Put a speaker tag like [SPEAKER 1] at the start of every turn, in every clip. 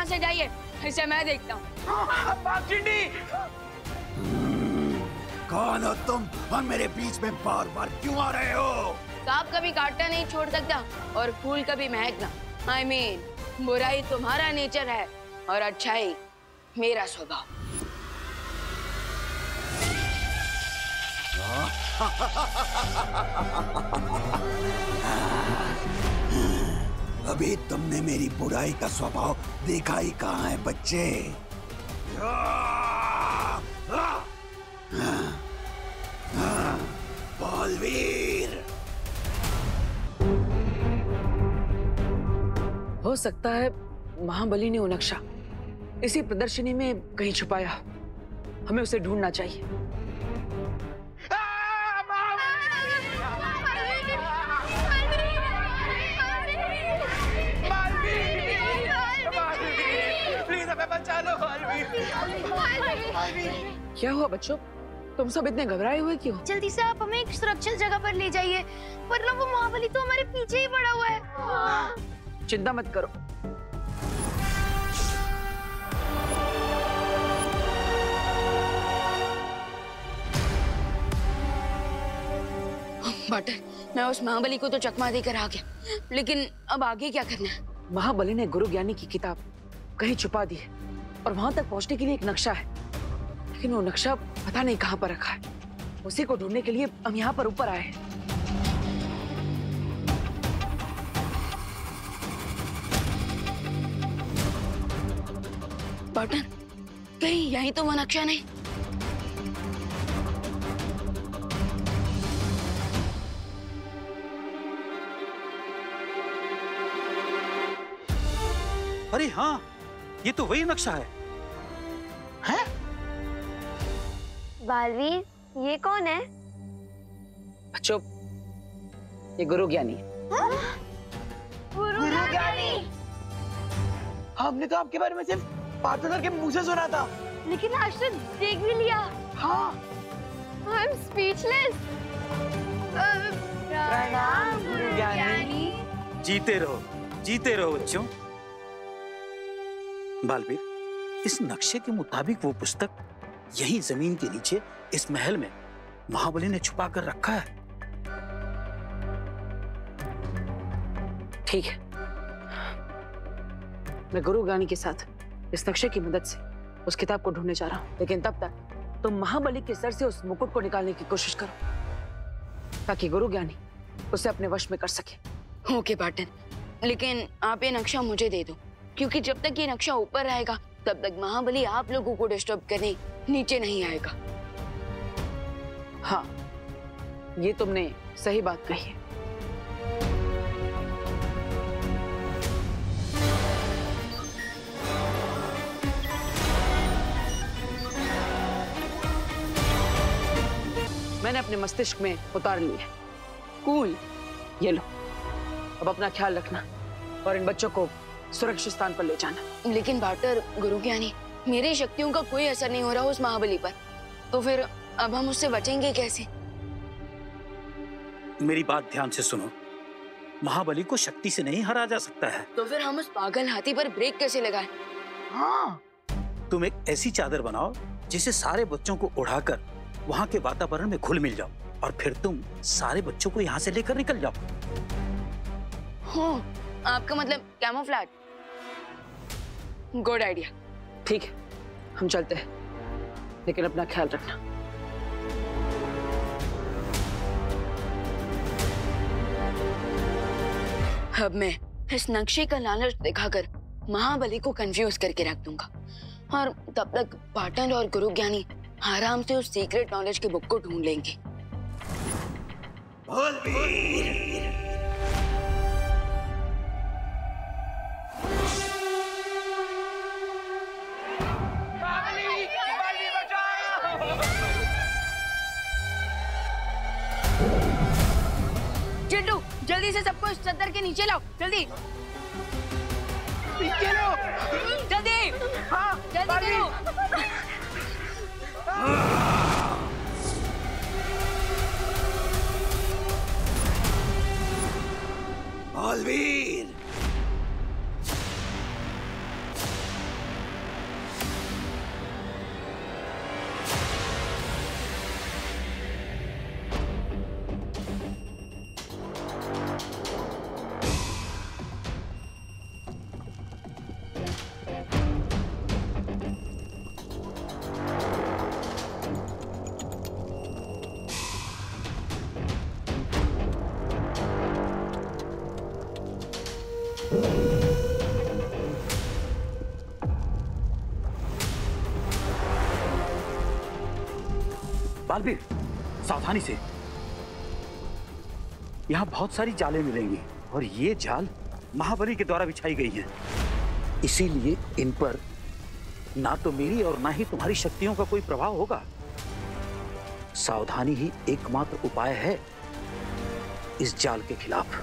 [SPEAKER 1] यहाँ से जाइए, इसे मैं देखता हूँ।
[SPEAKER 2] कौन हो तुम और मेरे बीच में बार बार क्यों आ रहे हो?
[SPEAKER 1] सांप कभी काटना नहीं छोड़ सकता और फूल कभी महकना। I mean, बुराई तुम्हारा नेचर है और अच्छाई मेरा स्वभाव।
[SPEAKER 2] अभी तुमने मेरी बुराई का स्वभाव देखा ही कहाँ है बच्चे? बालवीर,
[SPEAKER 3] हो सकता है महाबली ने वो नक्शा इसी प्रदर्शनी में कहीं छुपाया। हमें उसे ढूंढना चाहिए। क्या हुआ बच्चों? तुम सब इतने घबराए हुए क्यों?
[SPEAKER 4] जल्दी से आप हमें एक सुरक्षित जगह पर ले जाइए, वरना वो महाबली तो हमारे पीछे ही पड़ा हुआ है।
[SPEAKER 3] चिंता मत करो।
[SPEAKER 1] बटर, मैं उस महाबली को तो चकमा देकर आ गया, लेकिन अब आगे क्या करना है?
[SPEAKER 3] महाबली ने गुरु ज्ञानी की किताब कहीं छुपा दी है और वहां तक पहुंचने के लिए एक नक्शा है, लेकिन वो नक्शा पता नहीं कहां पर रखा है। उसी को ढूंढने के लिए हम यहाँ पर ऊपर आए हैं।
[SPEAKER 1] बटर, कहीं यही तो वो नक्शा नहीं?
[SPEAKER 5] अरे हाँ, ये तो वही नक्शा है। हैं?
[SPEAKER 4] बालवीर, ये कौन है?
[SPEAKER 3] बच्चों, ये गुरु ज्ञानी है।
[SPEAKER 4] गुरु ज्ञानी?
[SPEAKER 6] हमने तो आपके बारे में सिर्फ पार्टनर के मुंह से सुना था,
[SPEAKER 4] लेकिन आज तो देख भी लिया।
[SPEAKER 6] हाँ।
[SPEAKER 4] I am speechless. प्रणाम गुरु ज्ञानी।
[SPEAKER 5] जीते रहो बच्चों। बालवीर, इस नक्शे के मुताबिक वो पुस्तक यही जमीन के नीचे इस महल में महाबली ने छुपा कर रखा है।
[SPEAKER 3] ठीक है, मैं गुरु ज्ञानी के साथ इस नक्शे की मदद से उस किताब को ढूंढने जा रहा हूं, लेकिन तब तक तुम महाबली के सर से उस मुकुट को निकालने की कोशिश करो, ताकि गुरु ज्ञानी उसे अपने वश में कर सके।
[SPEAKER 1] ओके पार्टनर, लेकिन आप ये नक्शा मुझे दे दो, क्योंकि जब तक ये नक्शा ऊपर रहेगा तब तक महाबली आप लोगों को डिस्टर्ब करने नीचे नहीं आएगा।
[SPEAKER 3] हाँ, ये तुमने सही बात कही है। मैंने अपने मस्तिष्क में उतार ली है। कूल, ये लो। अब अपना ख्याल रखना और इन बच्चों को सुरक्षित स्थान पर ले जाना।
[SPEAKER 1] लेकिन बाटर, गुरु ज्ञानी, मेरी शक्तियों का कोई असर नहीं हो रहा उस महाबली पर, तो फिर अब हम उससे बचेंगे कैसे?
[SPEAKER 5] मेरी बात ध्यान से सुनो, महाबली को शक्ति से नहीं हरा जा सकता है।
[SPEAKER 1] तो फिर हम उस पागल हाथी पर ब्रेक कैसे लगाएं?
[SPEAKER 6] हाँ।
[SPEAKER 5] तुम एक ऐसी चादर बनाओ जिसे सारे बच्चों को उड़ाकर वहां के वातावरण में घुल मिल जाओ, और फिर तुम सारे बच्चों को यहाँ से लेकर निकल जाओ।
[SPEAKER 1] हाँ, आपका मतलब कैमोफ्लेज? Good idea.
[SPEAKER 3] ठीक है, हम चलते हैं, लेकिन अपना ख्याल रखना।
[SPEAKER 1] अब मैं इस नक्शे का लालच दिखाकर महाबली को कंफ्यूज करके रख दूंगा, और तब तक पाटन और गुरु ज्ञानी आराम से उस सीक्रेट नॉलेज के बुक को ढूंढ लेंगे। चिंटू, जल्दी से सबको इस चद्दर के नीचे लाओ, जल्दी जल्दी। हाँ, जल्दी करो।
[SPEAKER 2] बालवीर,
[SPEAKER 5] बालवीर, सावधानी से। यहाँ बहुत सारी जालें मिलेंगी और ये जाल महाबली के द्वारा बिछाई गई हैं। इसीलिए इन पर ना तो मेरी और ना ही तुम्हारी शक्तियों का कोई प्रभाव होगा। सावधानी ही एकमात्र उपाय है इस जाल के खिलाफ।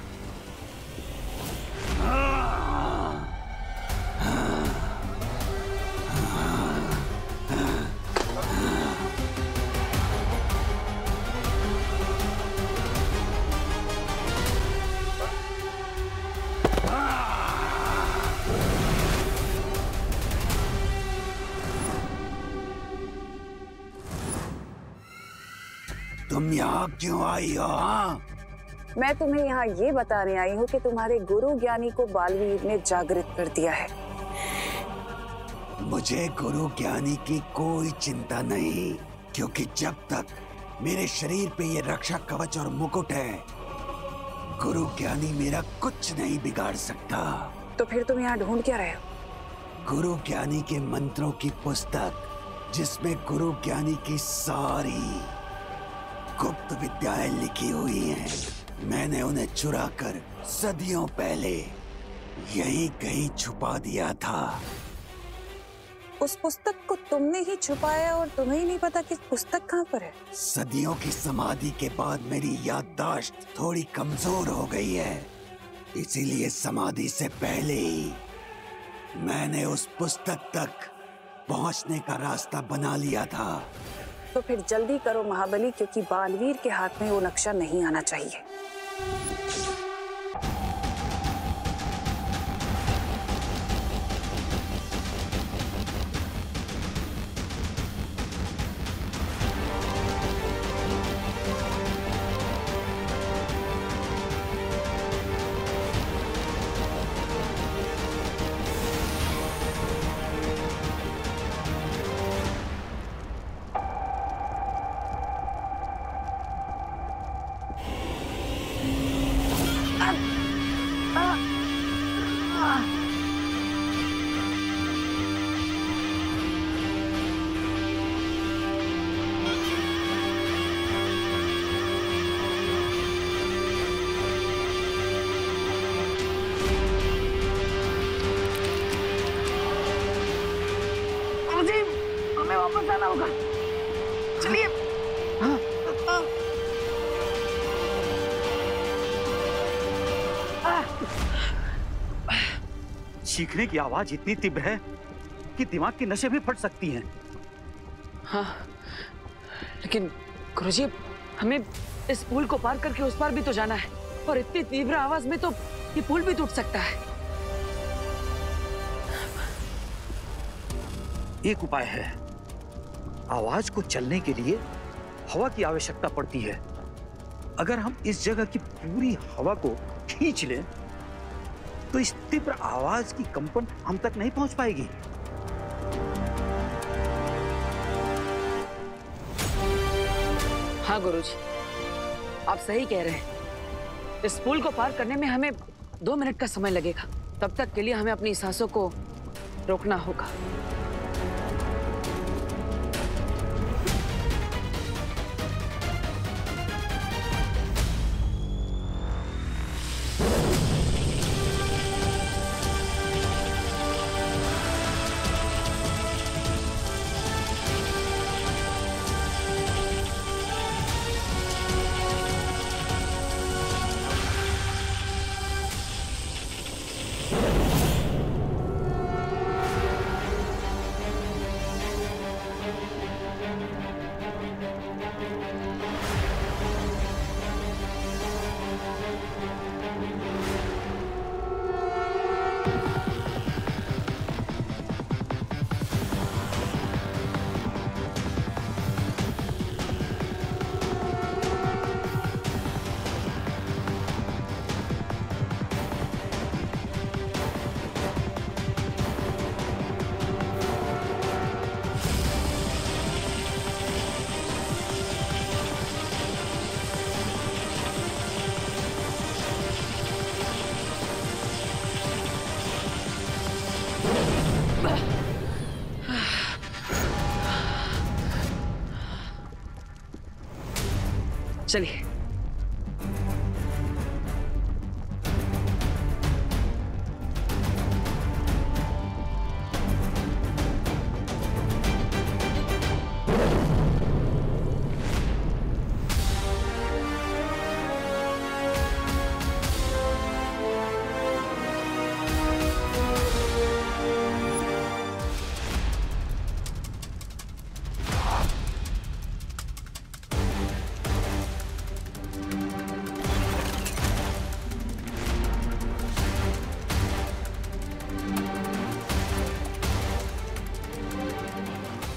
[SPEAKER 2] तुम यहाँ क्यों आई हो? हाँ,
[SPEAKER 3] मैं तुम्हें यहाँ ये बताने आई हूँ कि तुम्हारे गुरु ज्ञानी को बालवीर ने जागृत कर दिया है।
[SPEAKER 2] मुझे गुरु ज्ञानी की कोई चिंता नहीं, क्योंकि जब तक मेरे शरीर पे ये रक्षा कवच और मुकुट है, गुरु ज्ञानी मेरा कुछ नहीं बिगाड़ सकता।
[SPEAKER 3] तो फिर तुम यहाँ ढूंढ क्या रहे हो?
[SPEAKER 2] गुरु ज्ञानी के मंत्रों की पुस्तक, जिसमें गुरु ज्ञानी की सारी गुप्त विद्याएं लिखी हुई हैं। मैंने उन्हें चुराकर सदियों पहले यहीं कहीं छुपा दिया था।
[SPEAKER 3] उस पुस्तक को तुमने ही छुपाया और तुम्हें ही नहीं पता कि पुस्तक कहाँ पर है?
[SPEAKER 2] सदियों की समाधि के बाद मेरी याददाश्त थोड़ी कमजोर हो गई है, इसीलिए समाधि से पहले ही मैंने उस पुस्तक तक पहुंचने का रास्ता बना लिया था।
[SPEAKER 3] तो फिर जल्दी करो महाबली, क्योंकि बालवीर के हाथ में वो नक्शा नहीं आना चाहिए।
[SPEAKER 6] हमें वापस जाना होगा। चलिए।
[SPEAKER 5] चीखने की आवाज इतनी तीव्र है कि दिमाग की नसें भी फट सकती हैं।
[SPEAKER 3] हाँ, लेकिन गुरुजी, हमें इस पुल को पार करके उस पार भी तो जाना है, और इतनी तीव्र आवाज में तो ये पुल भी टूट सकता है।
[SPEAKER 5] एक उपाय है। आवाज को चलने के लिए हवा की आवश्यकता पड़ती है। अगर हम इस जगह की पूरी हवा को खींच लें तो इस तीव्र आवाज की कंपन हम तक नहीं पहुंच पाएगी।
[SPEAKER 3] हाँ गुरुजी, आप सही कह रहे हैं। इस पुल को पार करने में हमें 2 मिनट का समय लगेगा। तब तक के लिए हमें अपनी सांसों को रोकना होगा। चलिए।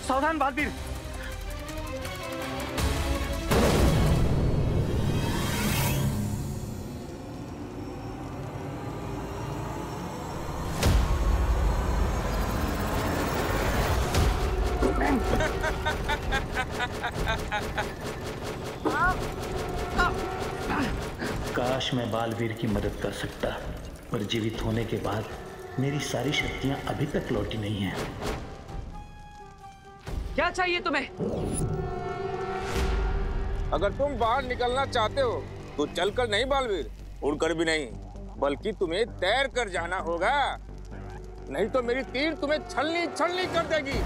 [SPEAKER 5] सावधान बालवीर।
[SPEAKER 7] काश मैं बालवीर की मदद कर सकता, पर जीवित होने के बाद मेरी सारी शक्तियां अभी तक लौटी नहीं हैं।
[SPEAKER 3] क्या चाहिए तुम्हें?
[SPEAKER 8] अगर तुम बाहर निकलना चाहते हो तो चलकर नहीं बालवीर, उड़कर भी नहीं, बल्कि तुम्हें तैर कर जाना होगा, नहीं तो मेरी तीर तुम्हें छलनी छलनी कर देगी।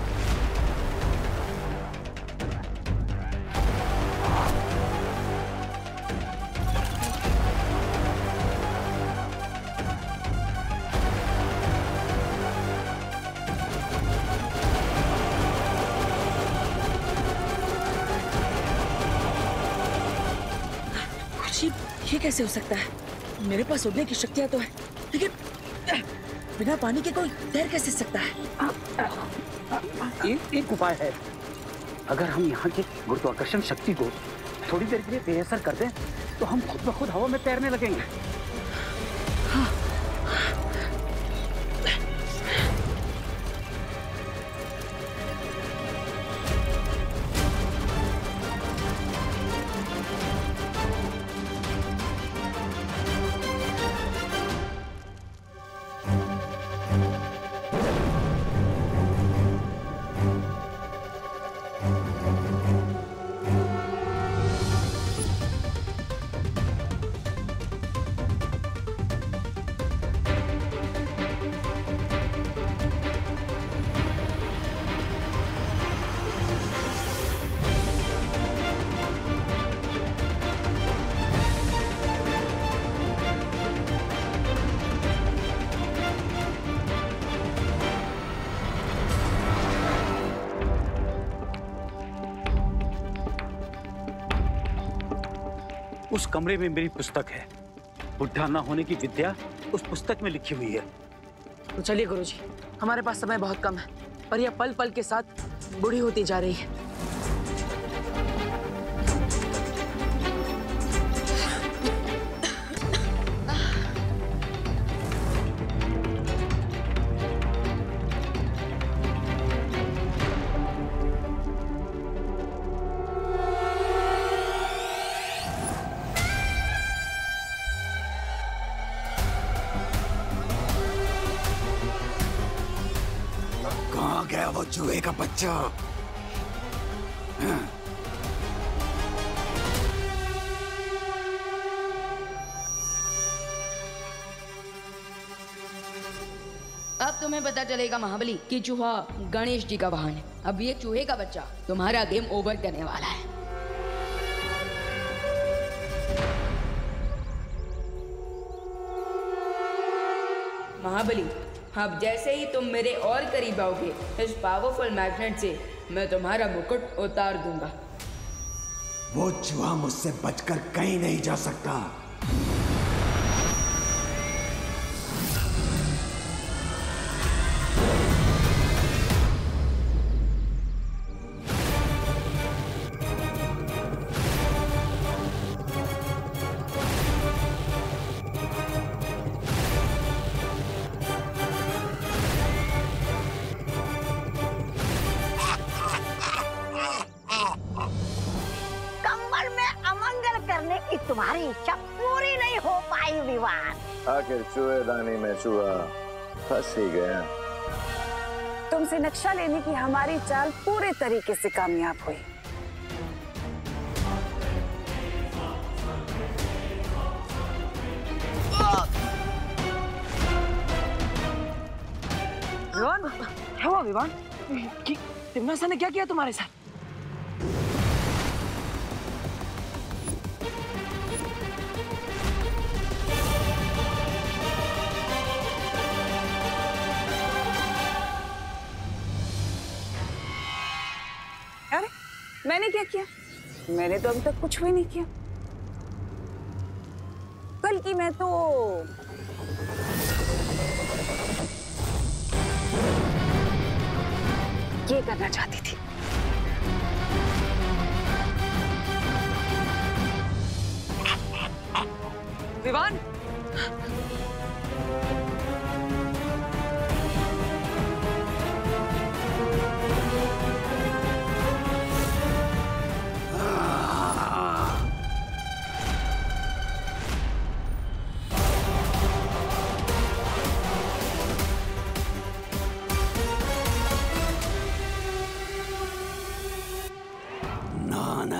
[SPEAKER 3] ये कैसे हो सकता है? मेरे पास उड़ने की शक्तियां तो है, लेकिन बिना पानी के कोई तैर कैसे सकता है?
[SPEAKER 5] एक उपाय है। अगर हम यहाँ की गुरुत्वाकर्षण शक्ति को थोड़ी देर के लिए बेअसर कर दें, तो हम खुद ब खुद हवा में तैरने लगेंगे।
[SPEAKER 3] हाँ।
[SPEAKER 5] उस कमरे में मेरी पुस्तक है। बुढ़ा न होने की विद्या उस पुस्तक में लिखी हुई है।
[SPEAKER 3] तो चलिए गुरुजी, हमारे पास समय बहुत कम है, पर यह पल पल के साथ बूढ़ी होती जा रही है।
[SPEAKER 2] कहाँ गया वो चूहे का बच्चा?
[SPEAKER 1] अब तुम्हें पता चलेगा महाबली कि चूहा गणेश जी का वाहन है। अब ये चूहे का बच्चा तुम्हारा गेम ओवर करने वाला है। महाबली, अब जैसे ही तुम मेरे और करीब आओगे, इस पावरफुल मैग्नेट से मैं तुम्हारा मुकुट उतार दूंगा।
[SPEAKER 2] वो चूहा मुझसे बचकर कहीं नहीं जा सकता।
[SPEAKER 9] तुम्हारी इच्छा पूरी नहीं हो पाई विवान।
[SPEAKER 10] आखिर चूहेदानी में चूहा फंस ही गया।
[SPEAKER 11] तुमसे नक्शा लेने की हमारी चाल पूरे तरीके से कामयाब हुई।
[SPEAKER 3] हुआ विवान? तिम्नासा ने क्या किया तुम्हारे साथ?
[SPEAKER 11] अरे मैंने क्या किया? मैंने तो अभी तक कुछ भी नहीं किया। कल की मैं तो ये करना चाहती थी।
[SPEAKER 3] विवान,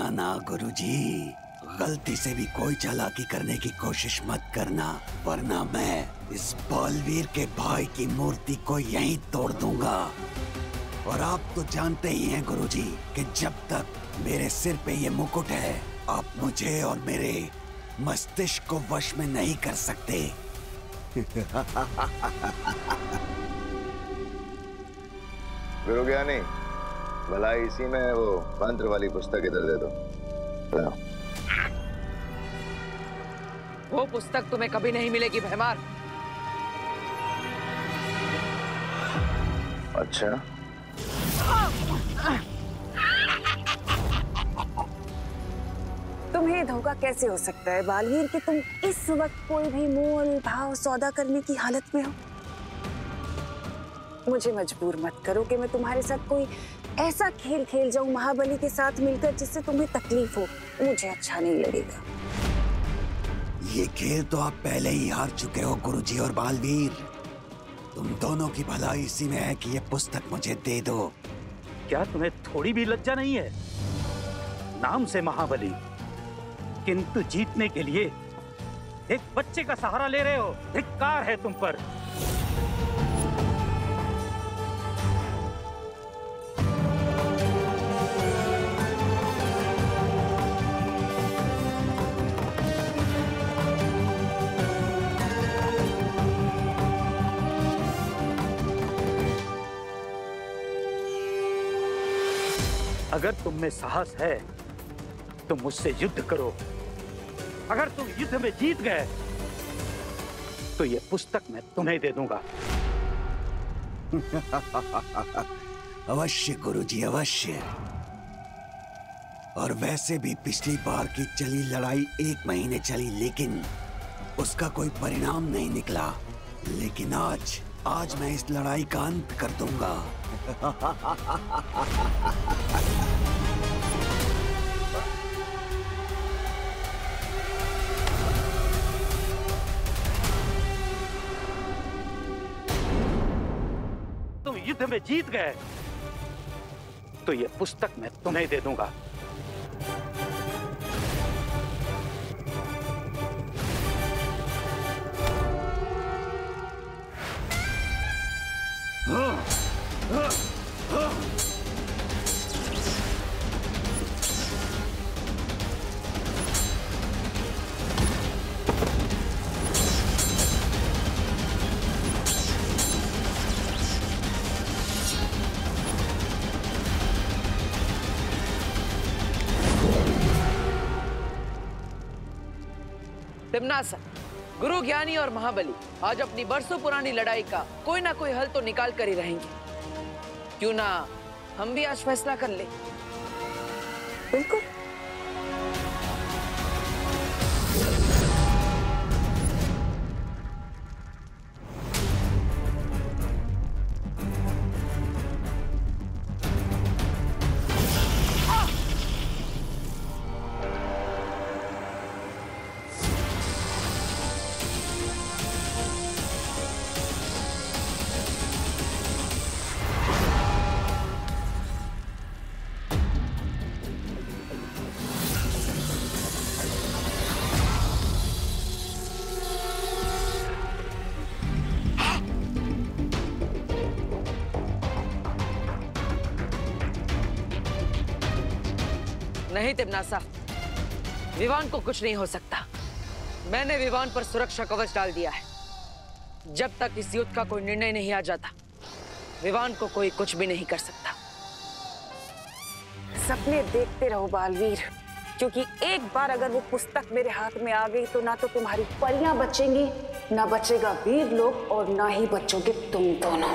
[SPEAKER 2] ना गुरुजी, गलती से भी कोई चालाकी करने की कोशिश मत करना, वरना मैं इस बालवीर के भाई की मूर्ति को यहीं तोड़ दूंगा। और आप तो जानते ही हैं गुरुजी कि जब तक मेरे सिर पे ये मुकुट है, आप मुझे और मेरे मस्तिष्क को वश में नहीं कर सकते।
[SPEAKER 10] गुरु ज्ञानी, भला इसी में वो मंत्र वाली पुस्तक इधर दे दो।
[SPEAKER 3] वो पुस्तक तुम्हें कभी नहीं मिलेगी भैमार।
[SPEAKER 10] अच्छा,
[SPEAKER 11] तुम्हें धोखा कैसे हो सकता है बालवीर कि तुम इस वक्त कोई भी मोल भाव सौदा करने की हालत में हो? मुझे मजबूर मत करो कि मैं तुम्हारे साथ कोई ऐसा खेल खेल जाऊं महाबली के साथ मिलकर जिससे तुम्हें तकलीफ हो। मुझे अच्छा नहीं लगेगा।
[SPEAKER 2] ये खेल तो आप पहले ही हार चुके हो गुरुजी और बालवीर। तुम दोनों की भलाई इसी में है कि ये पुस्तक मुझे दे दो।
[SPEAKER 5] क्या तुम्हें थोड़ी भी लज्जा नहीं है? नाम से महाबली, किंतु जीतने के लिए एक बच्चे का सहारा ले रहे हो। धिक्कार है तुम पर। अगर तुम में साहस है तो मुझसे युद्ध करो। अगर तुम युद्ध में जीत गए तो ये पुस्तक मैं तुम्हें दे दूंगा।
[SPEAKER 2] अवश्य गुरुजी, अवश्य। और वैसे भी पिछली बार की चली लड़ाई 1 महीने चली, लेकिन उसका कोई परिणाम नहीं निकला। लेकिन आज मैं इस लड़ाई का अंत कर दूंगा।
[SPEAKER 5] तुम युद्ध में जीत गए तो ये पुस्तक मैं तुम्हें दे दूंगा।
[SPEAKER 3] तिम्नासा, गुरु ज्ञानी और महाबली आज अपनी बरसों पुरानी लड़ाई का कोई ना कोई हल तो निकाल कर ही रहेंगे। क्यों ना हम भी आज फैसला कर ले?
[SPEAKER 11] बिल्कुल।
[SPEAKER 3] तिमनासा, विवान को कुछ नहीं हो सकता। मैंने विवान पर सुरक्षा कवच डाल दिया है। जब तक इस युद्ध का कोई निर्णय नहीं आ जाता, विवान को कोई कुछ भी नहीं कर सकता।
[SPEAKER 11] सपने देखते रहो बालवीर, क्योंकि एक बार अगर वो पुस्तक मेरे हाथ में आ गई तो ना तो तुम्हारी परियां बचेंगी, ना बचेगा वीर लोग, और ना ही बचोगे तुम दोनों।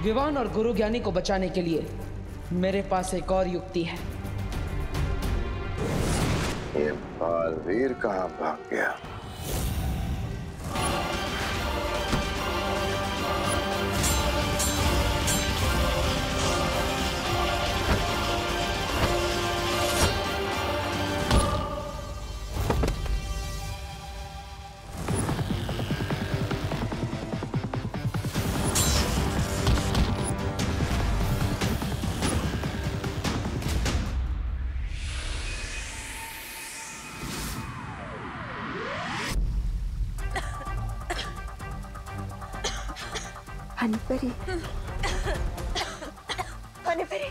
[SPEAKER 3] विवान और गुरु ज्ञानी को बचाने के लिए मेरे पास एक और युक्ति है।
[SPEAKER 10] ये बालवीर कहाँ भाग गया?
[SPEAKER 11] हनीपरी, हनीपरी।